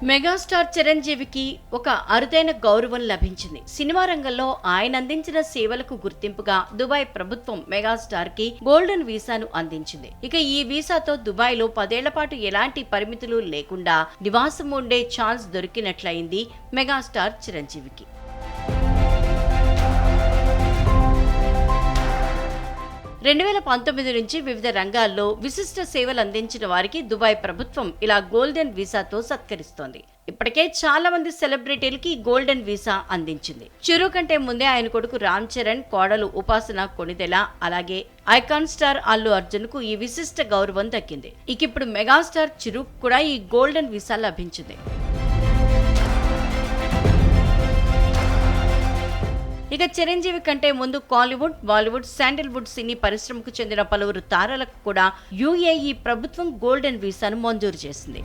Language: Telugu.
మెగాస్టార్ చిరంజీవికి ఒక అరుదైన గౌరవం లభించింది. సినిమా రంగంలో ఆయన అందించిన సేవలకు గుర్తింపుగా దుబాయ్ ప్రభుత్వం మెగాస్టార్ కి గోల్డెన్ వీసాను అందించింది. ఇక ఈ వీసాతో దుబాయ్ లో 10 ఏళ్ల పాటు ఎలాంటి పరిమితులు లేకుండా నివాసం ఉండే ఛాన్స్ దొరికినట్లయింది మెగాస్టార్ చిరంజీవికి. 2019 నుంచి వివిధ రంగాల్లో విశిష్ట సేవలు అందించిన వారికి దుబాయ్ ప్రభుత్వం ఇలా గోల్డెన్ వీసాతో సత్కరిస్తోంది. ఇప్పటికే చాలా మంది సెలబ్రిటీలకి గోల్డెన్ వీసా అందించింది. చిరు కంటే ముందే ఆయన కొడుకు రామ్ చరణ్, కోడలు ఉపాసన కొణిదెల, అలాగే ఐకాన్ స్టార్ అల్లు అర్జున్ కు ఈ విశిష్ట గౌరవం దక్కింది. ఇక ఇప్పుడు మెగాస్టార్ చిరు కూడా ఈ గోల్డెన్ వీసా లభించింది. ఇక చిరంజీవి కంటే ముందు కాలీవుడ్, బాలీవుడ్, శాండిల్వుడ్ సినీ పరిశ్రమకు చెందిన పలువురు తారలకు కూడా యుఏఈ ప్రభుత్వం గోల్డెన్ వీసాను మంజూరు చేసింది.